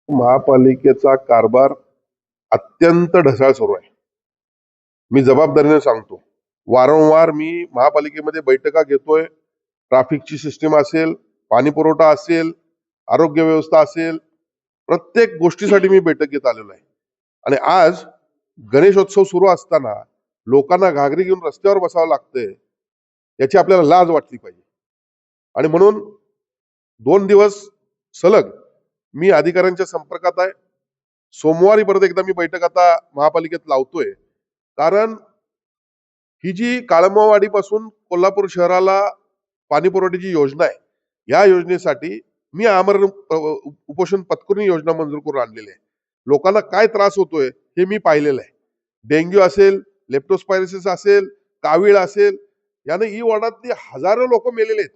महापालिकेचा कारभार अत्यंत ढसाळ सुरू आहे. मी जबाबदारीने सांगतो. वारंवार मी महापालिकेमध्ये बैठका घेतोय. ट्रॅफिकची सिस्टीम असेल, पाणी पुरवठा असेल, आरोग्य व्यवस्था असेल, प्रत्येक गोष्टीसाठी मी बैठक घेत आलेलो आहे. आणि आज गणेशोत्सव सुरू असताना लोकांना घागरी घेऊन रस्त्यावर बसावं लागतंय, याची आपल्याला लाज वाटली पाहिजे. आणि म्हणून 2 दिवस सलग मी अधिकाऱ्यांच्या संपर्कात आहे. सोमवारी परत एकदा मी बैठक आता महापालिकेत लावतोय. कारण ही जी काळंबावाडीपासून कोल्हापूर शहराला पाणी पुरवठ्याची योजना आहे, या योजनेसाठी मी आमरण उपोषण पत्करून योजना मंजूर करून आणलेली आहे. लोकांना काय त्रास होतोय हे मी पाहिलेलं आहे. डेंग्यू असेल, लेप्टोस्पायरोसिस असेल, कावीळ असेल, याने ई वॉर्डातली हजारो लोक मेलेले आहेत.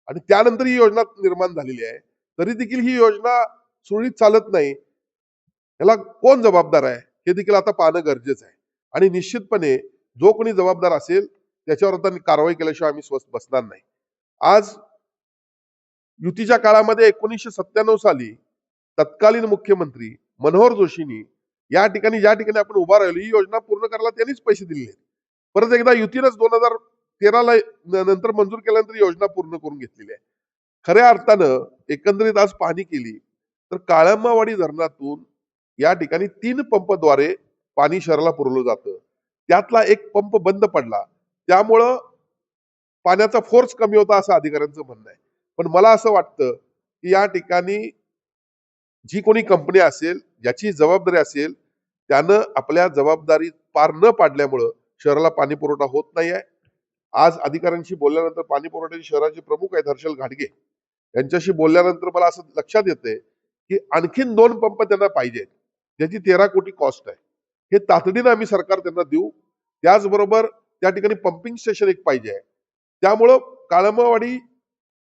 आणि त्यानंतर ही योजना निर्माण झालेली आहे. तरी देखील ही योजना सुरळीत चालत नाही. याला कोण जबाबदार आहे हे देखील आता पाहणं गरजेचं आहे. आणि निश्चितपणे जो कोणी जबाबदार असेल त्याच्यावर आता कारवाई केल्याशिवाय आम्ही स्वस्थ बसणार नाही. आज युतीच्या काळामध्ये 1997 साली तत्कालीन मुख्यमंत्री मनोहर जोशींनी या ठिकाणी ज्या ठिकाणी आपण उभा राहिलो ही योजना पूर्ण करायला त्यांनीच पैसे दिले. परत एकदा युतीनंच 2013 नंतर मंजूर केल्यानंतर योजना पूर्ण करून घेतलेली आहे. खऱ्या अर्थानं एकंदरीत आज पाहणी केली तर काळंबावाडी धरणातून या ठिकाणी 3 पंपद्वारे पाणी शहराला पुरवलं जातं. त्यातला एक पंप बंद पडला, त्यामुळं पाण्याचा फोर्स कमी होता असं अधिकाऱ्यांचं म्हणणं आहे. पण मला असं वाटतं की या ठिकाणी जी कोणी कंपनी असेल, ज्याची जबाबदारी असेल, त्यानं आपल्या जबाबदारी पार न पाडल्यामुळं शहराला पाणी पुरवठा होत नाही आहे. आज अधिकाऱ्यांशी बोलल्यानंतर पाणी पुरवठ्याचे शहराचे प्रमुख आहेत हर्षल घाडगे, यांच्याशी बोलल्यानंतर मला असं लक्षात येतंय की आणखीन 2 पंप त्यांना पाहिजेत, ज्याची 13 कोटी कॉस्ट आहे. हे तातडीनं आम्ही सरकार त्यांना देऊ. त्याचबरोबर त्या ठिकाणी पंपिंग स्टेशन एक पाहिजे आहे. त्यामुळं काळंबावाडी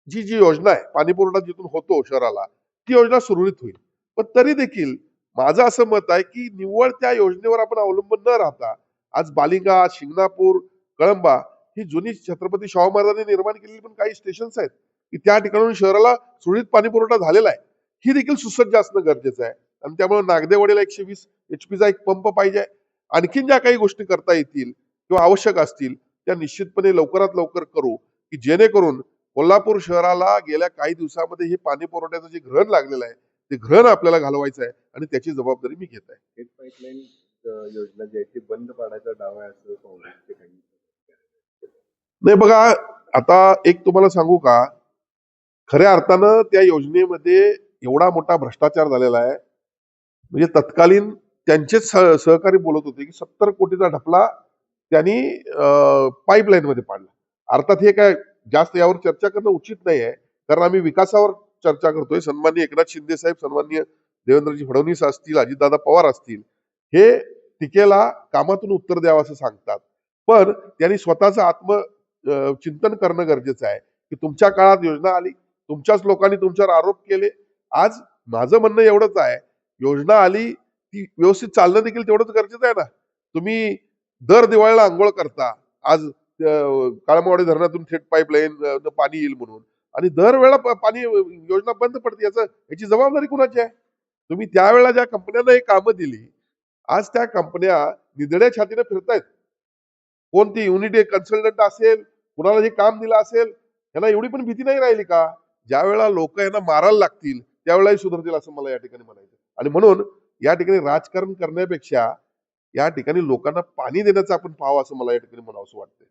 जी योजना आहे, पाणी पुरवठा जिथून होतो शहराला, ती योजना सुरळीत होईल. पण तरी देखील माझं असं मत आहे की निव्वळ त्या योजनेवर आपण अवलंबून न राहता आज बालिंगा, शिंगणापूर, कळंबा ही जुनी छत्रपती शाहू महाराजांनी निर्माण केलेली पण काही स्टेशन्स आहेत की त्या ठिकाणून शहराला सुरळीत पाणी पुरवठा झालेला आहे. ही देखील सुसज्ज असणं गरजेचं आहे. आणि त्यामुळे नागदेवाडीला 120 HP चा एक पंप पाहिजे. आणखीन ज्या काही गोष्टी करता येतील किंवा आवश्यक असतील त्या निश्चितपणे लवकरात लवकर करू की जेणेकरून कोल्हापूर शहराला गेल्या काही दिवसामध्ये हे पाणी पुरवठ्याचं जे ग्रहण लागलेलं आहे ते ग्रहण आपल्याला घालवायचं आहे आणि त्याची जबाबदारी मी घेत आहे. हेड पाईपलाईन योजना जी आहे ती बंद पाडायचा दावा आहे असं काँग्रेसचे काही. नाही बघा, आता एक तुम्हाला सांगू का, खऱ्या अर्थानं त्या योजनेमध्ये एवढा मोठा भ्रष्टाचार झालेला आहे. म्हणजे तत्कालीन त्यांचेच सहकारी बोलत होते की 70 कोटीचा ढपला त्यांनी पाईपलाईन मध्ये पाडला. अर्थात हे काय जास्त यावर चर्चा करणं उचित नाही आहे, कारण आम्ही विकासावर चर्चा करतोय. सन्माननीय एकनाथ शिंदे साहेब, सन्माननीय देवेंद्रजी फडणवीस असतील, अजितदादा पवार असतील, हे टीकेला कामातून उत्तर द्यावं असं सांगतात. पण त्यांनी स्वतःचं चिंतन करणं गरजेचं आहे की तुमच्या काळात योजना आली, तुमच्याच लोकांनी तुमच्यावर आरोप केले. आज माझं म्हणणं एवढंच आहे, योजना आली ती व्यवस्थित चालणं देखील तेवढंच गरजेचं आहे ना. तुम्ही दर दिवाळीला आंघोळ करता, आज काळंबावाडी धरणातून थेट पाईपलाईन पाणी येईल म्हणून, आणि दरवेळेला पाणी योजना बंद पडते, याची जबाबदारी कुणाची आहे? तुम्ही त्यावेळेला ज्या कंपन्यांना हे कामं दिली, आज त्या कंपन्या निधड्या छातीने फिरतायत. कोणती युनिटी कन्सल्टंट असेल, कुणाला जे काम दिलं असेल, त्यांना एवढी पण भीती नाही राहिली का? ज्या वेळेला लोक यांना मारायला लागतील त्यावेळेलाही सुधारतील असं मला या ठिकाणी म्हणायचं. आणि म्हणून या ठिकाणी राजकारण करण्यापेक्षा या ठिकाणी लोकांना पाणी देण्याचं आपण पाहावं असं मला या ठिकाणी म्हणावं असं वाटतंय.